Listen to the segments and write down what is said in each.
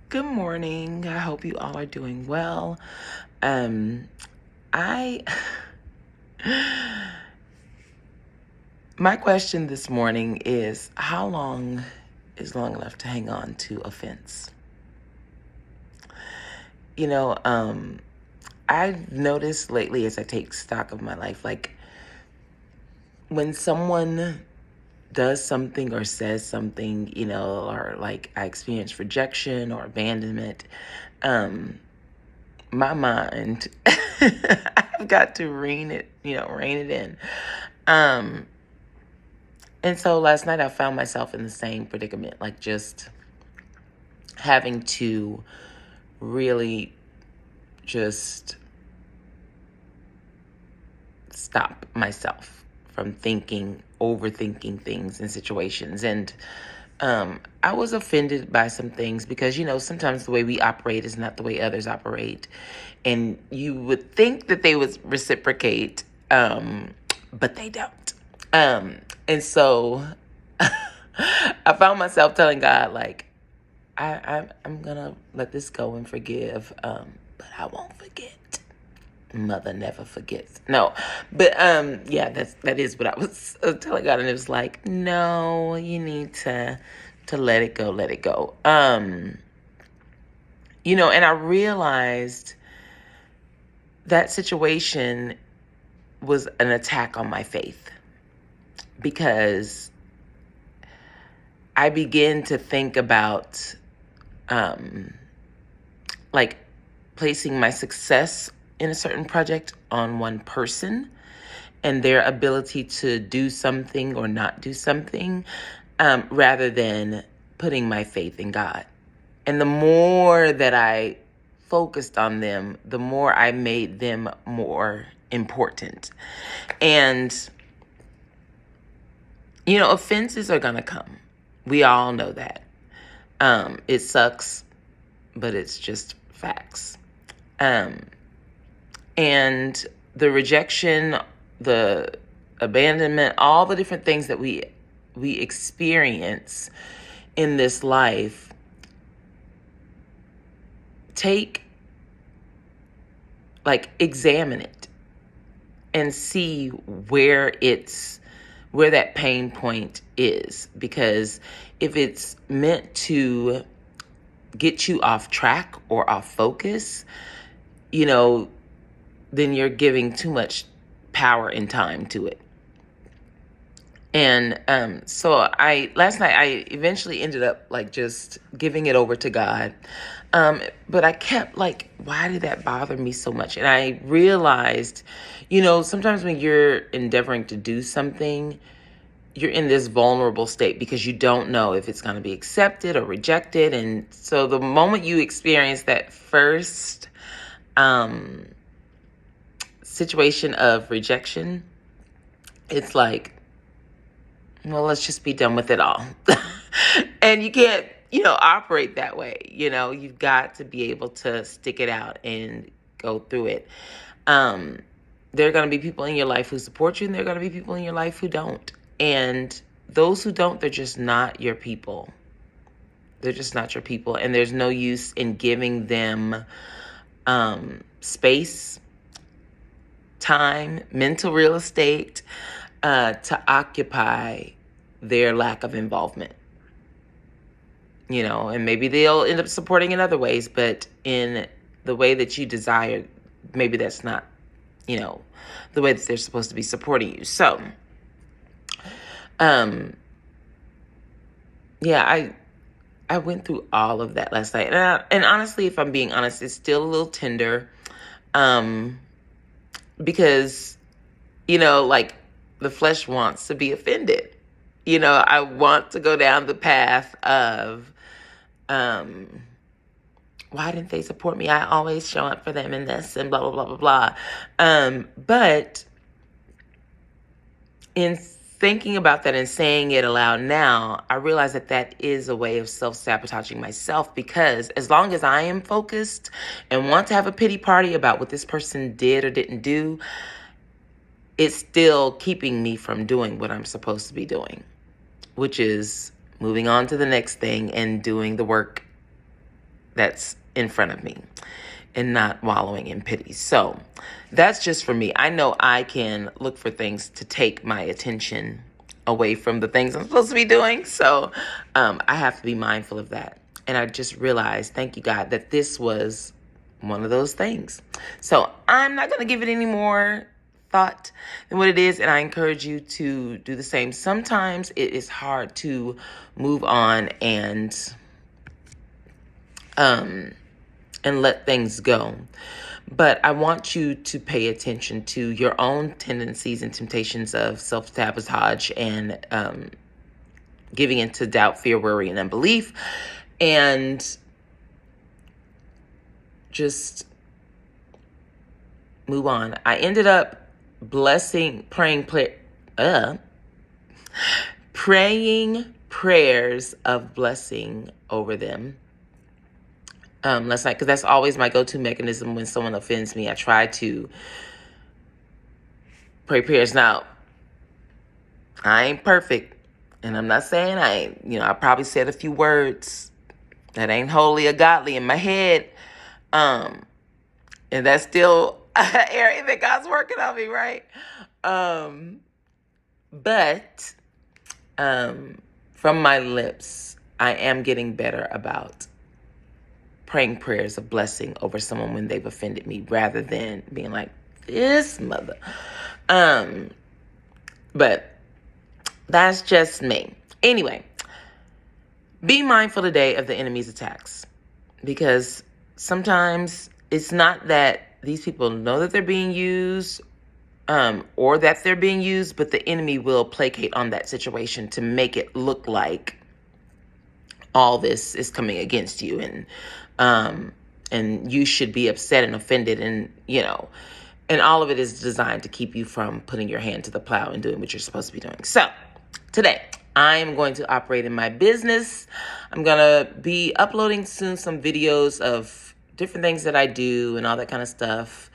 Good morning. I hope you all are doing well. I My question this morning is, how long is long enough to hang on to offense? You know, I've noticed lately as I take stock of my life, like when someone does something or says something, or like I experience rejection or abandonment, um, my mind, I've got to rein it in. Um, and so last night I found myself in the same predicament, like just having to really just stop myself from overthinking things and situations. And I was offended by some things because, sometimes the way we operate is not the way others operate. And you would think that they would reciprocate, but they don't. And so I found myself telling God, like, I'm going to let this go and forgive, but I won't forget. Mother never forgets. No, but yeah, that is what I was telling God, and it was like, no, you need to let it go, let it go. And I realized that situation was an attack on my faith because I began to think about like placing my success in a certain project on one person and their ability to do something or not do something, rather than putting my faith in God. And the more that I focused on them, the more I made them more important. And, offenses are going to come. We all know that. It sucks, but it's just facts. And the rejection, the abandonment, all the different things that we experience in this life, examine it and see where that pain point is. Because if it's meant to get you off track or off focus, then you're giving too much power and time to it. And so last night I eventually ended up like just giving it over to God. But I kept like, why did that bother me so much? And I realized, sometimes when you're endeavoring to do something, you're in this vulnerable state because you don't know if it's going to be accepted or rejected. And so the moment you experience that first situation of rejection, it's like, well, let's just be done with it all. And you can't, operate that way. You've got to be able to stick it out and go through it. There are going to be people in your life who support you, and there are going to be people in your life who don't. And those who don't, they're just not your people. They're just not your people. And there's no use in giving them space, time, mental real estate to occupy their lack of involvement. And maybe they'll end up supporting in other ways, but in the way that you desire, maybe that's not, the way that they're supposed to be supporting you. So, yeah, I went through all of that last night. And honestly, if I'm being honest, it's still a little tender. Because, like the flesh wants to be offended. I want to go down the path of, why didn't they support me? I always show up for them in this and blah, blah, blah, blah, blah. But in thinking about that and saying it aloud now, I realize that is a way of self-sabotaging myself, because as long as I am focused and want to have a pity party about what this person did or didn't do, it's still keeping me from doing what I'm supposed to be doing, which is moving on to the next thing and doing the work that's in front of me and not wallowing in pity. So that's just for me. I know I can look for things to take my attention away from the things I'm supposed to be doing. So I have to be mindful of that. And I just realized, thank you, God, that this was one of those things. So I'm not going to give it any more thought than what it is. And I encourage you to do the same. Sometimes it is hard to move on and let things go. But I want you to pay attention to your own tendencies and temptations of self-sabotage and giving into doubt, fear, worry, and unbelief. And just move on. I ended up praying prayers of blessing over them last night, because that's always my go-to mechanism when someone offends me. I try to pray prayers. Now, I ain't perfect, and I'm not saying I probably said a few words that ain't holy or godly in my head, and that's still an area that God's working on me, right? But from my lips, I am getting better about praying prayers of blessing over someone when they've offended me, rather than being like, this mother. But that's just me. Anyway, be mindful today of the enemy's attacks, because sometimes it's not that these people know that they're being used or that they're being used, but the enemy will placate on that situation to make it look like all this is coming against you, and you should be upset and offended, and all of it is designed to keep you from putting your hand to the plow and doing what you're supposed to be doing. So today, I am going to operate in my business. I'm going to be uploading soon some videos of different things that I do and all that kind of stuff,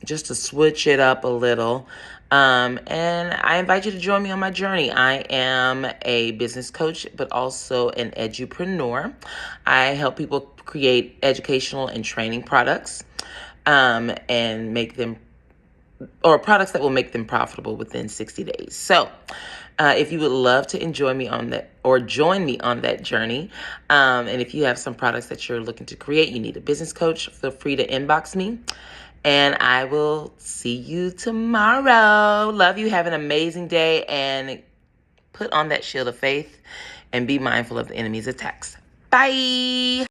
just to switch it up a little. And I invite you to join me on my journey. I am a business coach, but also an edupreneur. I help people create educational and training products, and make them, or products that will make them profitable within 60 days. So if you would love to join me on that journey, and if you have some products that you're looking to create, you need a business coach, feel free to inbox me. And I will see you tomorrow. Love you. Have an amazing day. And put on that shield of faith and be mindful of the enemy's attacks. Bye.